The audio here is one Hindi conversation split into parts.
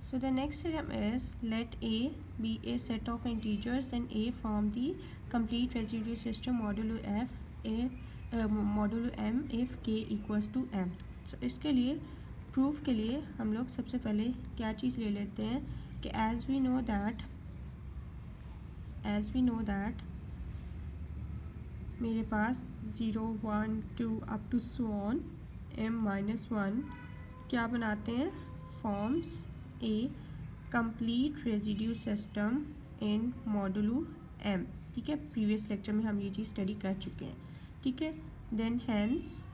So the next theorem is, let A be a set of integers and A form the complete residue system modulo f modulo m if k equals to m. So इसके लिए प्रूफ के लिए हम लोग सबसे पहले क्या चीज़ ले लेते हैं कि as we know that मेरे पास 0 1 2 up to so on m-1 क्या बनाते हैं, forms a complete residue system in modulo M. ठीक है, प्रीवियस लेक्चर में हम ये चीज़ स्टडी कर चुके हैं. ठीक है, then hence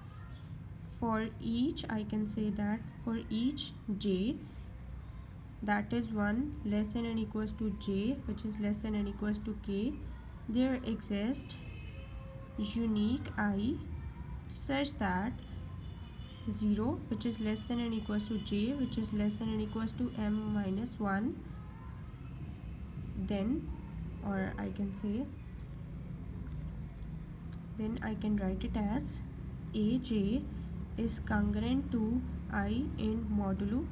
for each i can say that for each j that is 1 less than and equals to j which is less than and equals to k, there exists unique I such that 0 which is less than and equals to j which is less than and equals to m-1, then or I can say then I can write it as aj is congruent to I in modulo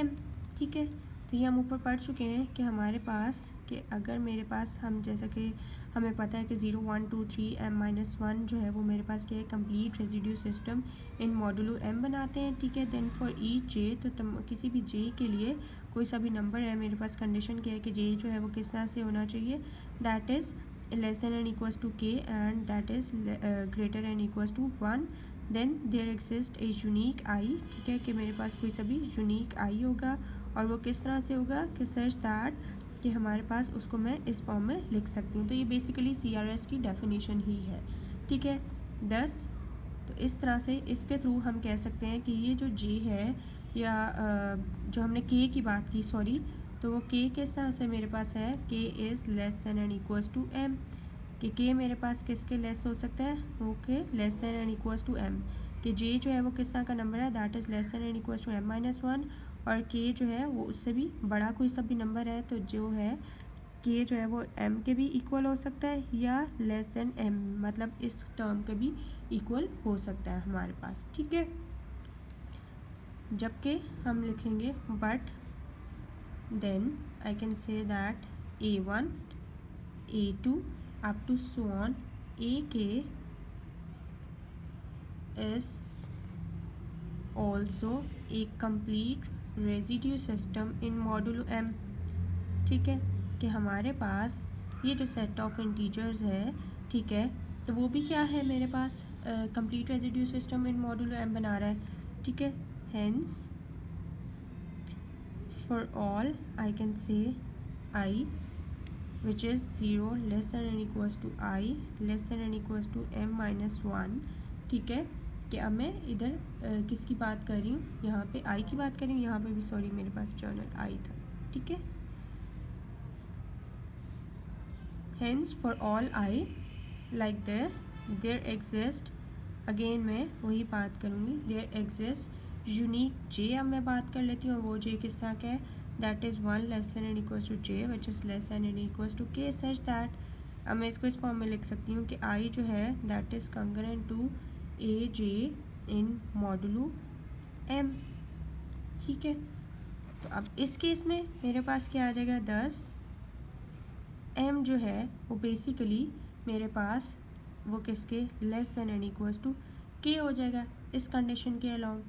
m. ठीक है, तो ये हम ऊपर पढ़ चुके हैं कि हमारे पास कि अगर मेरे पास हम जैसा कि हमें पता है कि 0 1 2 3 m-1 जो है वो मेरे पास क्या है, complete residue system in modulo m बनाते हैं. ठीक है, देन फॉर ईच जे, तो किसी भी जे के लिए कोई सा भी नंबर है, मेरे पास कंडीशन क्या है कि जे जो है वो किस तरह से होना चाहिए, that is less than and equals to k and that is greater and equals to 1. Then there exist a unique i. ठीक है, कि मेरे पास कोई सा भी यूनिक आई होगा और वो किस तरह से होगा कि सच दैट कि हमारे पास उसको मैं इस फॉर्म में लिख सकती हूँ. तो ये बेसिकली CRS की डेफिनेशन ही है. ठीक है, 10. तो इस तरह से इसके थ्रू हम कह सकते हैं कि ये जो J है या जो हमने K की बात की, सॉरी, तो वो K किस तरह से मेरे पास है, K is less than and equals to M. कि K मेरे पास किसके लेस हो सकता है, okay, less than and equals to M. कि J जो है वो किस तरह का नंबर है, that is less than and equals to m-1, और k जो है वो उससे भी बड़ा कोई सा भी नंबर है, तो जो है k जो है वो m के भी इक्वल हो सकता है या लेस देन m, मतलब इस टर्म के भी इक्वल हो सकता है हमारे पास. ठीक है, जबकि हम लिखेंगे but then I can say that a1 a2 up to so on ak is also a complete residue system in modulo m. ठीक है, कि हमारे पास ये जो सेट ऑफ इंटीजर्स है, ठीक है, तो वो भी क्या है मेरे पास complete residue system in modulo m बना रहा है. ठीक है, hence for all I can say i which is 0 less than and equals to i less than and equals to m-1. ठीक है, कि अब मैं इधर किसकी बात कर रही हूँ, यहाँ पे आई की बात कर रही हूँ, यहाँ पे भी सॉरी मेरे पास जर्नल आई था. ठीक है, hence for all i like this there exist, again मैं वही बात करूँगी, देयर एग्जिस्ट यूनिक जे. अब मैं बात कर लेती हूँ, वो जे किस तरह का है, that is 1 less than and equals to j which is less than and equals to k such that, अब मैं इसको इस फॉर्म में लिख सकती हूँ कि आई जो है that is congruent to a j in modulo m. ठीक है, तो अब इस केस में मेरे पास क्या आ जाएगा, 10. m जो है वो बेसिकली मेरे पास वो किसके less than and equals to k हो जाएगा इस कंडीशन के अलाउंग.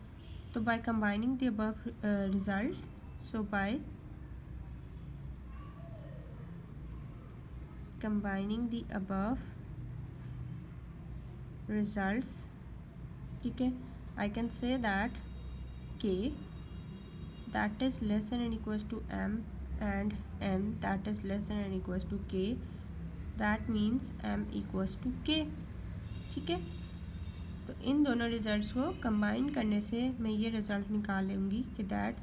तो by combining the above result, so by combining the above results, ठीक है, I can say that k that is less than and equals to m and m that is less than and equals to k, that means m equals to k. ठीक है, तो इन दोनों रिजल्ट्स को कंबाइन करने से मैं ये रिज़ल्ट निकाल लूँगी कि दैट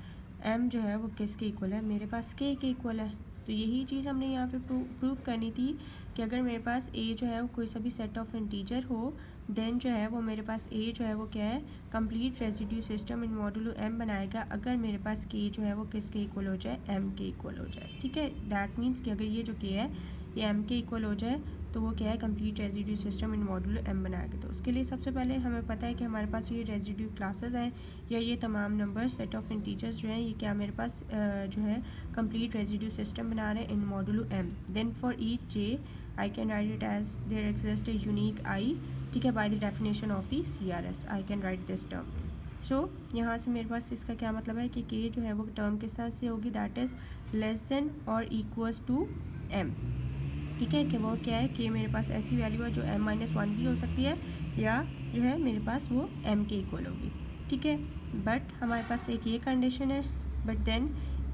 m जो है वो किसके इक्वल है, मेरे पास k के इक्वल है. तो यही चीज़ हमने यहाँ पे प्रूव करनी थी कि अगर मेरे पास a जो है वो कोई सा भी सेट ऑफ इंटीजर हो, देन जो है वो मेरे पास a जो है वो क्या है, complete residue system in modulo m बनाएगा अगर मेरे पास k जो है वो किसके इक्वल हो जाए, m के इक्वल हो जाए. ठीक है, दैट मीन्स कि अगर ये जो k है ये m के इक्वल हो जाए तो वो क्या है, complete residue system in modulo m बनाएगा। तो उसके लिए सबसे पहले हमें पता है कि हमारे पास ये रेजिड्यू क्लासेस हैं या ये तमाम नंबर सेट ऑफ इंटीजर्स जो हैं ये क्या मेरे पास जो है कंप्लीट रेजिड्यू सिस्टम बना रहे हैं in modulo m. Then for each j I can write it as there exist a unique i, ठीक है, by the definition of the CRS I can write this term. So यहाँ से मेरे पास इसका क्या मतलब है कि के जो है वो टर्म किस तरह से होगी, दैट इज़ लेस देन और इक्वल्स टू एम, ठीक है, कि वो क्या है कि मेरे पास ऐसी वैल्यू है जो m-1 भी हो सकती है या जो है मेरे पास वो m के इक्वल होगी, ठीक है। बट हमारे पास एक ये कंडीशन है, but then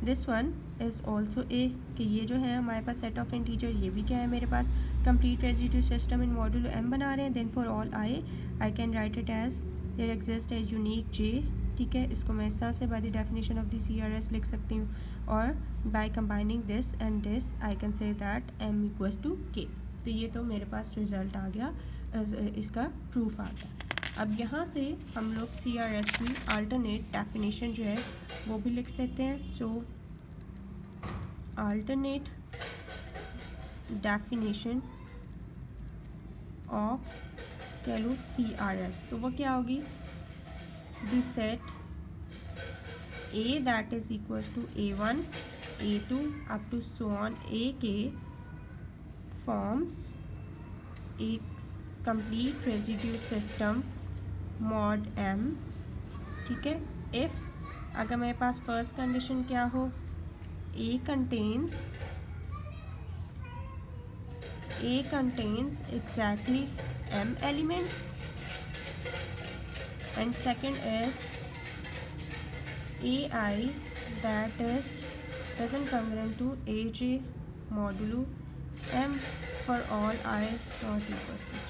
this one is also a, कि ये जो है हमारे पास सेट ऑफ इंटीजर ये भी क्या है मेरे पास complete residue system in modulo m बना रहे हैं। Then for all I can write it as there exist a unique j, ठीक है, इसको मैं इस तरह से by the definition of the CRS लिख सकती हूँ, और by combining this and this I can say that m equals to k। तो ये तो मेरे पास रिजल्ट आ गया, इसका प्रूफ आ गया। अब यहाँ से हम लोग CRS की अल्टरनेट डेफिनेशन जो है वो भी लिख लेते हैं। सो अल्टरनेट डेफिनेशन ऑफ कह लो CRS, तो वो क्या होगी, the set A that is equals to A1, A2 up to so on AK forms a complete residue system mod M, ठीक है। if अगर मेरे पास फर्स्ट कंडीशन क्या हो, A contains exactly M elements, and second is AI that is congruent to AJ modulo M for all I not equals to